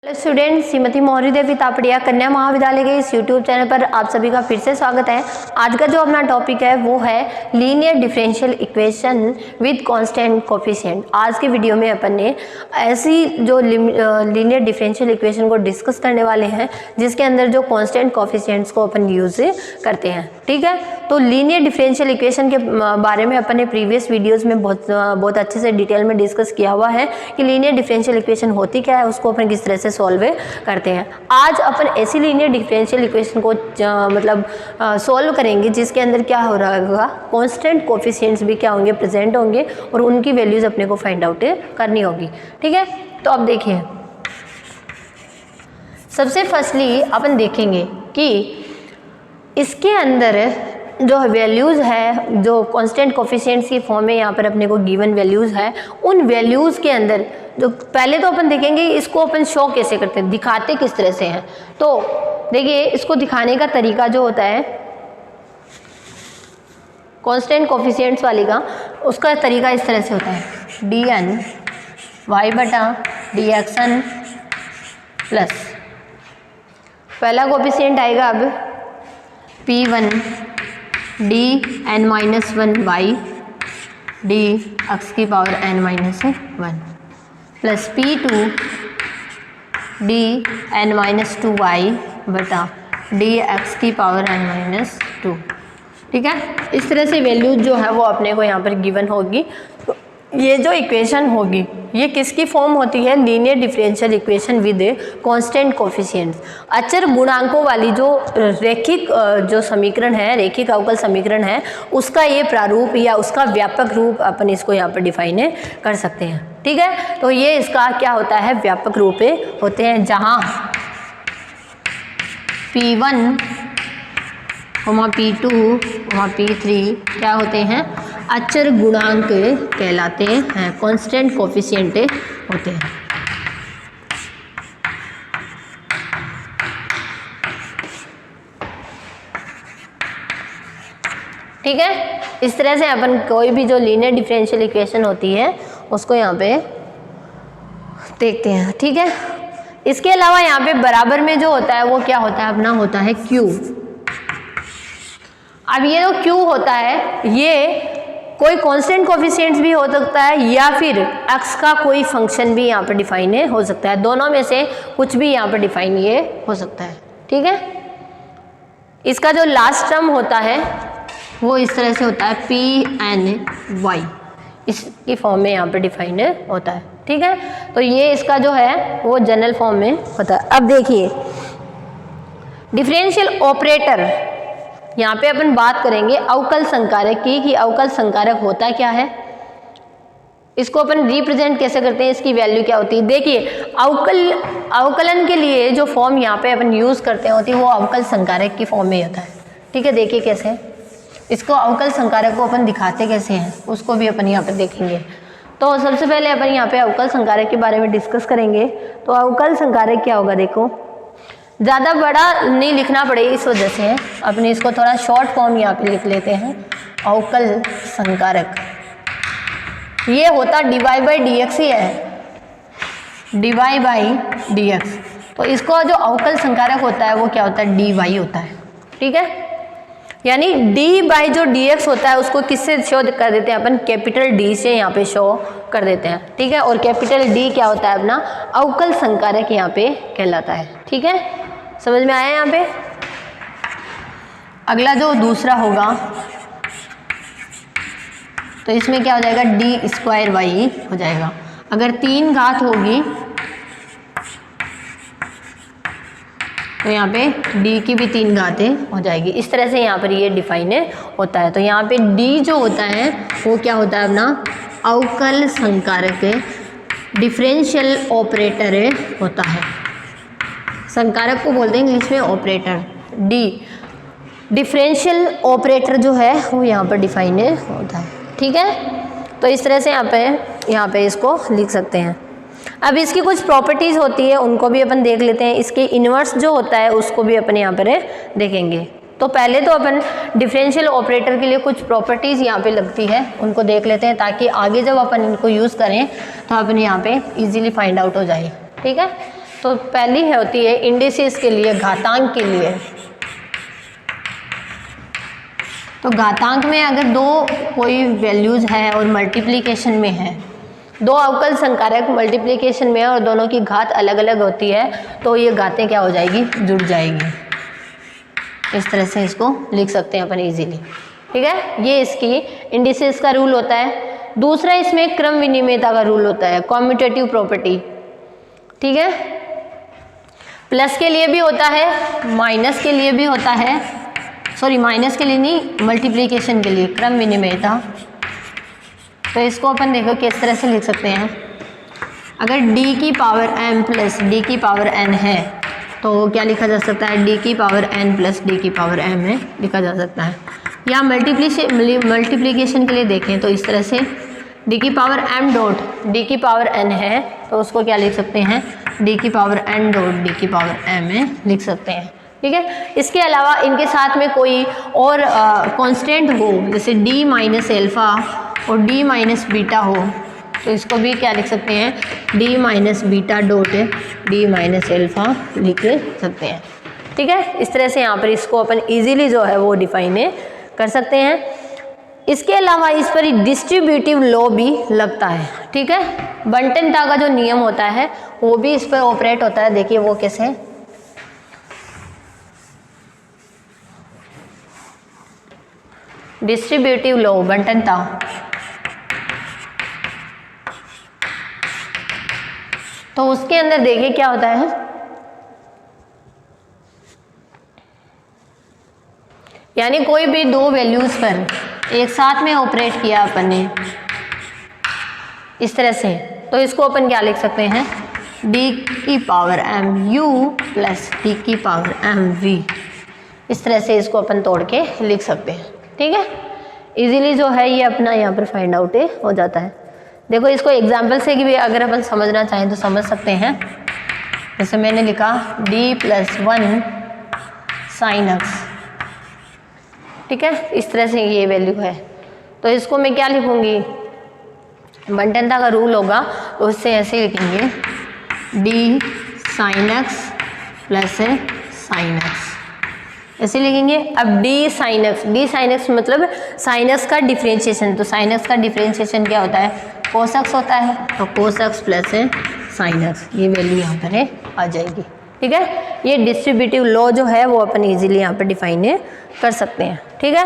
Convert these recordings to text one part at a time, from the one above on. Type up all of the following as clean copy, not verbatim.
Hello student, Shrimati Maurya देवी तापड़िया कन्या महाविद्यालय के इस यूट्यूब चैनल पर आप सभी का फिर से स्वागत है। आज का जो अपना टॉपिक है वो है linear differential equation with constant coefficient. आज के वीडियो में अपन ने ऐसी जो लीनियर डिफरेंशियल इक्वेशन को डिस्कस करने वाले हैं जिसके अंदर जो कांस्टेंट कोफिशिएंट्स को अपन यूज करते हैं। ठीक है, तो लीनियर डिफरेंशियल इक्वेशन के बारे में अपन ने प्रीवियस वीडियोज़ में बहुत अच्छे से डिटेल में डिस्कस किया हुआ है कि लीनियर डिफरेंशियल इक्वेशन होती क्या है, उसको अपन किस तरह से सॉल्व करते हैं। आज अपन ऐसी लीनियर डिफरेंशियल इक्वेशन को सॉल्व करेंगे जिसके अंदर क्या हो रहा होगा, कांस्टेंट कोफिशिएंट्स भी क्या होंगे, प्रेजेंट होंगे और उनकी वैल्यूज अपने को फाइंड आउट करनी होगी। ठीक है, तो अब देखिए, सबसे फर्स्टली अपन देखेंगे कि इसके अंदर जो वैल्यूज़ है, जो कांस्टेंट कोफिशिएंट्स की फॉर्म में यहाँ पर अपने को गिवन वैल्यूज़ है, उन वैल्यूज़ के अंदर जो पहले तो अपन देखेंगे इसको अपन शो कैसे करते हैं, दिखाते किस तरह से हैं। तो देखिए, इसको दिखाने का तरीका जो होता है कांस्टेंट कोफिशिएंट्स वाली का, उसका तरीका इस तरह से होता है dn y बटा dxn प्लस पहला कोफिशिएंट आएगा अब p1 dn minus 1 y dx की power n minus 1 plus p2 dn minus 2y बटा dx की पावर n माइनस 2। ठीक है, इस तरह से वैल्यू जो है वो अपने को यहाँ पर गिवन होगी। तो ये जो इक्वेशन होगी ये किसकी फॉर्म होती है, linear differential equation with constant coefficients. अचर गुणांकों वाली जो रैखिक जो समीकरण है, रैखिक अवकल समीकरण है, उसका ये प्रारूप या उसका व्यापक रूप अपन इसको यहाँ पर डिफाइन कर सकते हैं। ठीक है, तो ये इसका क्या होता है, व्यापक रूप होते हैं, जहाँ P1, P2, P3 क्या होते हैं, अचर गुणांक कहलाते हैं, कांस्टेंट कोफिशिएंट होते हैं। ठीक है, इस तरह से अपन कोई भी जो लीनियर डिफरेंशियल इक्वेशन होती है उसको यहाँ पे देखते हैं। ठीक है, इसके अलावा यहाँ पे बराबर में जो होता है वो क्या होता है, अपना होता है Q। अब ये जो Q होता है ये कोई कांस्टेंट कोफिशिएंट्स भी हो सकता है या फिर x का कोई फंक्शन भी यहाँ पर डिफाइन हो सकता है, दोनों में से कुछ भी यहाँ पर डिफाइन ये हो सकता है। ठीक है, इसका जो लास्ट टर्म होता है वो इस तरह से होता है Pny, इसकी फॉर्म में यहाँ पर डिफाइन होता है। ठीक है, तो ये इसका जो है वो जनरल फॉर्म में होता है। अब देखिए, डिफरेंशियल ऑपरेटर, यहाँ पे अपन बात करेंगे अवकल संकारक की कि अवकल संकारक होता क्या है, इसको अपन रिप्रेजेंट कैसे करते हैं, इसकी वैल्यू क्या होती है। देखिए, अवकलन के लिए जो फॉर्म यहाँ पे अपन यूज करते होती है वो अवकल संकारक की फॉर्म में होता है। ठीक है, देखिए कैसे इसको अवकल संकारक को अपन दिखाते कैसे हैं उसको भी अपन यहाँ पर देखेंगे। तो सबसे पहले अपन यहाँ पे अवकल संकारक के बारे में डिस्कस करेंगे। तो अवकल संकारक क्या होगा, देखो ज़्यादा बड़ा नहीं लिखना पड़े इस वजह से अपने इसको थोड़ा शॉर्ट फॉर्म यहाँ पे लिख लेते हैं। अवकल संकारक ये होता dy बाई dx ही है, dy बाई dx। तो इसको जो अवकल संकारक होता है वो क्या होता है, dy होता है। ठीक है, यानी d बाई जो dx होता है उसको किससे शो कर देते हैं अपन, कैपिटल D से यहाँ पे शो कर देते हैं। ठीक है, और कैपिटल D क्या होता है, अपना अवकल संकारक यहाँ पे कहलाता है। ठीक है, समझ में आया यहाँ पे। अगला जो दूसरा होगा तो इसमें क्या हो जाएगा, d स्क्वायर y हो जाएगा। अगर 3 घात होगी तो यहाँ पे d की भी 3 घातें हो जाएगी। इस तरह से यहाँ पर ये डिफाइन होता है। तो यहाँ पे d जो होता है वो क्या होता है, अपना अवकल संकारक डिफरेंशियल ऑपरेटर होता है। संकारक को बोलते हैं इंग्लिश में ऑपरेटर। d डिफरेंशियल ऑपरेटर जो है वो यहाँ पर डिफाइन होता है। ठीक है, तो इस तरह से यहाँ पे इसको लिख सकते हैं। अब इसकी कुछ प्रॉपर्टीज़ होती है उनको भी अपन देख लेते हैं। इसके इन्वर्स जो होता है उसको भी अपन यहाँ पर देखेंगे। तो पहले तो अपन डिफरेंशियल ऑपरेटर के लिए कुछ प्रॉपर्टीज़ यहाँ पे लगती है उनको देख लेते हैं, ताकि आगे जब अपन इनको यूज़ करें तो अपन यहाँ पे इजीली फाइंड आउट हो जाए। ठीक है, तो पहली है होती है इंडिसेस के लिए, घातांक के लिए। तो घातांक में अगर दो कोई वैल्यूज़ है और मल्टीप्लिकेशन में है, दो अवकल संकारक मल्टीप्लिकेशन में है और दोनों की घात अलग अलग होती है, तो ये घातें क्या हो जाएगी, जुड़ जाएगी। इस तरह से इसको लिख सकते हैं अपन इजीली, ठीक है। ये इसकी इंडिसेस का रूल होता है। दूसरा इसमें क्रम विनिमयता का रूल होता है, कॉम्यूटेटिव प्रॉपर्टी, ठीक है। प्लस के लिए भी होता है, माइनस के लिए भी होता है, सॉरी माइनस के लिए नहीं, मल्टीप्लिकेशन के लिए क्रम विनिमयता। तो इसको अपन देखो किस तरह से लिख सकते हैं। अगर d की पावर m प्लस d की पावर n है तो क्या लिखा जा सकता है, d की पावर n प्लस d की पावर m है लिखा जा सकता है। या मल्टीप्लिकेशन के लिए देखें तो इस तरह से d की पावर m डॉट d की पावर n है तो उसको क्या लिख सकते हैं, d की पावर n डॉट d की पावर m है लिख सकते हैं, ठीक है। इसके अलावा इनके साथ में कोई और कांस्टेंट हो, जैसे d माइनस एल्फ़ा और d माइनस बीटा हो, तो इसको भी क्या लिख सकते हैं, d minus beta dot d minus alpha लिख सकते हैं, ठीक है। इस तरह से यहाँ पर इसको अपन इजीली जो है वो डिफाइन कर सकते हैं। इसके अलावा इस पर डिस्ट्रीब्यूटिव लॉ भी लगता है, ठीक है। बंटनता का जो नियम होता है वो भी इस पर ऑपरेट होता है। देखिए वो कैसे, डिस्ट्रीब्यूटिव लॉ बंटनता, तो उसके अंदर देखिए क्या होता है, यानी कोई भी दो वैल्यूज पर एक साथ में ऑपरेट किया अपन ने इस तरह से, तो इसको अपन क्या लिख सकते हैं, d की power m u plus d की पावर m v। इस तरह से इसको अपन तोड़ के लिख सकते हैं, ठीक है। इजीली जो है ये अपना यहाँ पर फाइंड आउट हो जाता है। देखो इसको एग्जाम्पल से भी अगर अपन समझना चाहें तो समझ सकते हैं। जैसे मैंने लिखा d प्लस 1 साइन एक्स, ठीक है। इस तरह से ये वैल्यू है, तो इसको मैं क्या लिखूंगी, बंटनता का रूल होगा तो उससे ऐसे लिखेंगे d sine x plus sine x, ऐसे लिखेंगे। अब d साइन एक्स मतलब साइन एक्स का डिफरेंशिएशन, तो साइन एक्स का डिफरेंशिएशन क्या होता है, कोस एक्स होता है, तो cos x plus sine x, ये वैल्यू यहाँ पर आ जाएगी, ठीक है। ये डिस्ट्रीब्यूटिव लॉ जो है वो अपन इजीली यहाँ पर डिफाइन कर सकते हैं, ठीक है।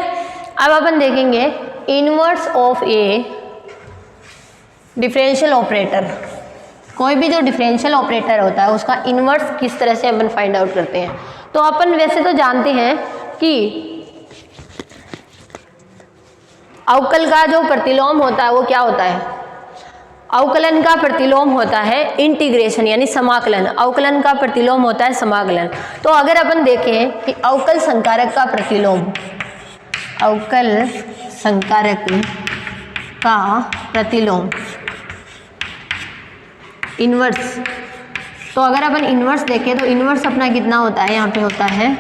अब अपन देखेंगे inverse of A differential operator. कोई भी जो डिफरेंशियल ऑपरेटर होता है उसका इनवर्स किस तरह से अपन फाइंड आउट करते हैं। तो अपन वैसे तो जानते हैं कि अवकल का जो प्रतिलोम होता है वो क्या होता है, अवकलन का प्रतिलोम होता है इंटीग्रेशन यानी समाकलन, अवकलन का प्रतिलोम होता है समाकलन। तो अगर अपन देखें कि अवकल संकारक का प्रतिलोम, अवकल संकारक का प्रतिलोम इनवर्स, तो अगर अपन इनवर्स देखें तो इनवर्स अपना कितना होता है, यहाँ पे होता है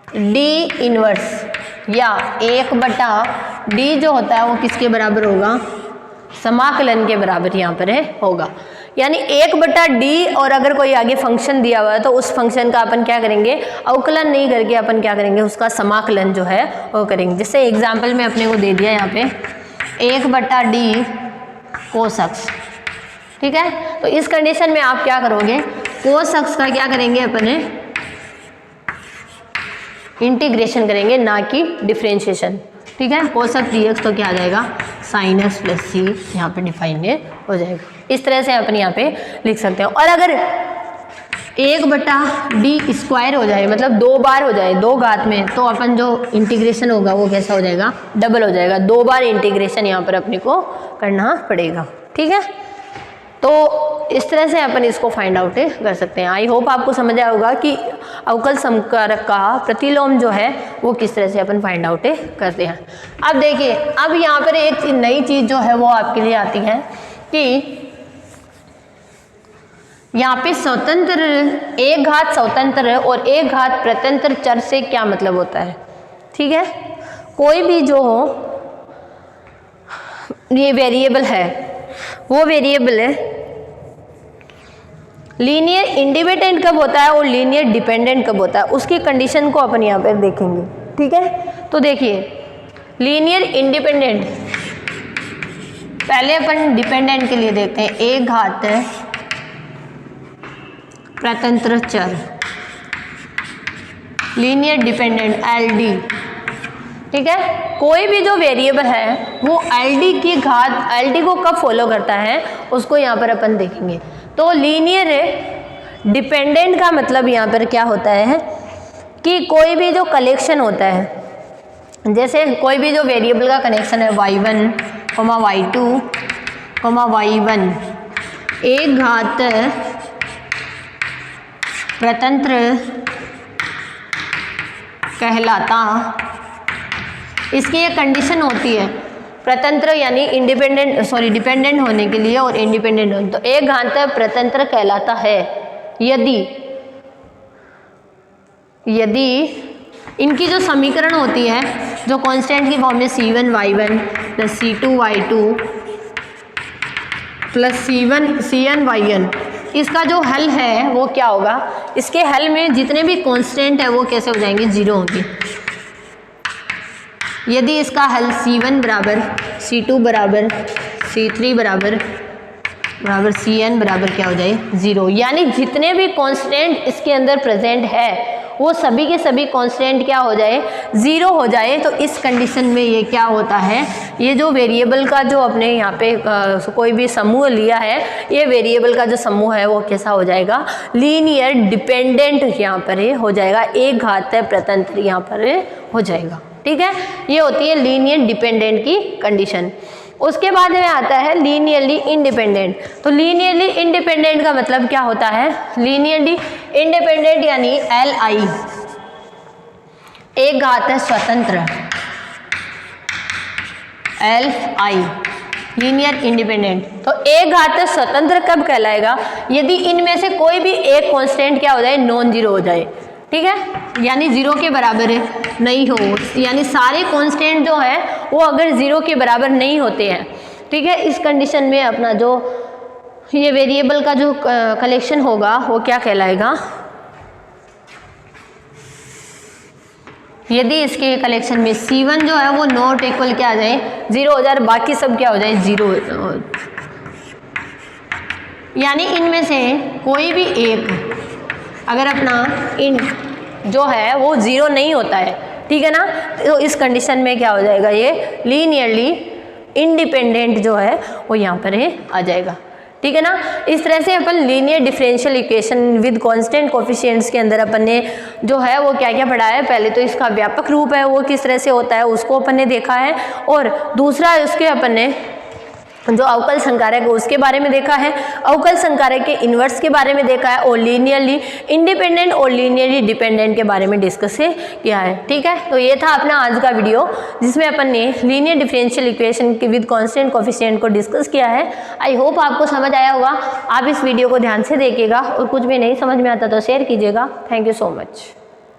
d इनवर्स, या 1/d जो होता है वो किसके बराबर होगा, समाकलन के बराबर यहाँ पर होगा। यानी 1/d, और अगर कोई आगे फंक्शन दिया हुआ है तो उस फंक्शन का अपन क्या करेंगे, अवकलन नहीं करके अपन क्या करेंगे, उसका समाकलन जो है वो करेंगे। जैसे एग्जाम्पल में अपने को दे दिया यहाँ पे 1/d कोस एक्स, ठीक है। तो इस कंडीशन में आप क्या करोगे, कोस एक्स का क्या करेंगे अपन इंटीग्रेशन करेंगे, ना कि डिफरेंशिएशन, ठीक है। कोस एक्स dx तो क्या आ जाएगा, साइन एक्स प्लस सी यहाँ पे डिफाइन हो जाएगा। इस तरह से अपन यहाँ पे लिख सकते हैं। और अगर 1/d स्क्वायर हो जाए, मतलब 2 बार हो जाए 2 घात में, तो अपन जो इंटीग्रेशन होगा वो कैसा हो जाएगा, डबल हो जाएगा। 2 बार इंटीग्रेशन यहाँ पर अपने को करना पड़ेगा, ठीक है। तो इस तरह से अपन इसको फाइंड आउट कर सकते हैं। आई होप आपको समझ आया होगा कि अवकल संकारक का प्रतिलोम जो है वो किस तरह से अपन फाइंड आउट करते हैं। अब देखिए, अब यहाँ पर एक नई चीज़ जो है वो आपके लिए आती है कि यहाँ पे स्वतंत्र, एक घात स्वतंत्र और एक घात प्रतंत्र चर से क्या मतलब होता है, ठीक है। कोई भी जो हो ये वेरिएबल है, वो वेरिएबल लीनियर इंडिपेंडेंट कब होता है और लीनियर डिपेंडेंट कब होता है, उसकी कंडीशन को अपन यहाँ पर देखेंगे। ठीक है, तो देखिए लीनियर इंडिपेंडेंट, पहले अपन डिपेंडेंट के लिए देखते हैं। एक घात है स्वतंत्र चर, लीनियर डिपेंडेंट LD। ठीक है, कोई भी जो वेरिएबल है वो LD की घात, LD को कब फॉलो करता है उसको यहाँ पर अपन देखेंगे। तो लीनियर डिपेंडेंट का मतलब यहाँ पर क्या होता है कि कोई भी जो कलेक्शन होता है, जैसे कोई भी जो वेरिएबल का कनेक्शन है y1, y2, y1, एक घात स्वतंत्र कहलाता, इसकी ये कंडीशन होती है स्वतंत्र यानी डिपेंडेंट होने के लिए और इंडिपेंडेंट होने। तो एक घात स्वतंत्र कहलाता है यदि इनकी जो समीकरण होती है, जो कांस्टेंट की फॉर्म में C1y1 plus C2y2 plus Cn yn, इसका जो हल है वो क्या होगा, इसके हल में जितने भी कांस्टेंट है वो कैसे हो जाएंगे, जीरो होंगे। यदि इसका हल C1 बराबर C2 बराबर C3 बराबर Cn बराबर क्या हो जाए, जीरो, यानी जितने भी कांस्टेंट इसके अंदर प्रेजेंट है वो सभी के सभी कांस्टेंट क्या हो जाए, जीरो हो जाए। तो इस कंडीशन में ये क्या होता है, ये जो वेरिएबल का जो अपने यहाँ पे कोई भी समूह लिया है, ये वेरिएबल का जो समूह है वो कैसा हो जाएगा, लीनियर डिपेंडेंट यहाँ पर हो जाएगा, एक घात स्वतंत्र यहाँ पर हो जाएगा। ठीक है, ये होती है लीनियर डिपेंडेंट की कंडीशन। उसके बाद में आता है लीनियरली इंडिपेंडेंट। तो लीनियरली इंडिपेंडेंट का मतलब क्या होता है, लीनियरली इंडिपेंडेंट यानी LI, एक घात है स्वतंत्र, LI लीनियर इंडिपेंडेंट। तो एक घात है स्वतंत्र कब कहलाएगा, यदि इनमें से कोई भी एक कांस्टेंट क्या हो जाए, नॉन जीरो हो जाए। ठीक है, यानी जीरो के बराबर नहीं हो, यानी सारे कांस्टेंट जो है वो अगर जीरो के बराबर नहीं होते हैं। ठीक है, इस कंडीशन में अपना जो ये वेरिएबल का जो कलेक्शन होगा वो क्या कहलाएगा, यदि इसके कलेक्शन में C1 जो है वो नॉट इक्वल क्या आ जाए, जीरो हो जाए, बाकी सब क्या हो जाए, जीरो। यानी इनमें से कोई भी एक अगर अपना इन जो है वो जीरो नहीं होता है, ठीक है ना, तो इस कंडीशन में क्या हो जाएगा, ये लीनियरली इंडिपेंडेंट जो है वो यहाँ पर आ जाएगा। ठीक है ना, इस तरह से अपन linear differential equation with constant coefficients के अंदर अपन ने जो है वो क्या क्या पढ़ा है, पहले तो इसका व्यापक रूप है वो किस तरह से होता है उसको अपन ने देखा है, और दूसरा उसके अपन ने जो अवकल संकारक है उसके बारे में देखा है, अवकल संकारक के इन्वर्स के बारे में देखा है, और लीनियरली इंडिपेंडेंट और लीनियरली डिपेंडेंट के बारे में डिस्कस किया है। ठीक है, तो ये था अपना आज का वीडियो जिसमें अपन ने लीनियर डिफरेंशियल इक्वेशन के विद कांस्टेंट कोफिशिएंट को डिस्कस किया है। आई होप आपको समझ आया होगा। आप इस वीडियो को ध्यान से देखिएगा और कुछ भी नहीं समझ में आता तो शेयर कीजिएगा। Thank you so much.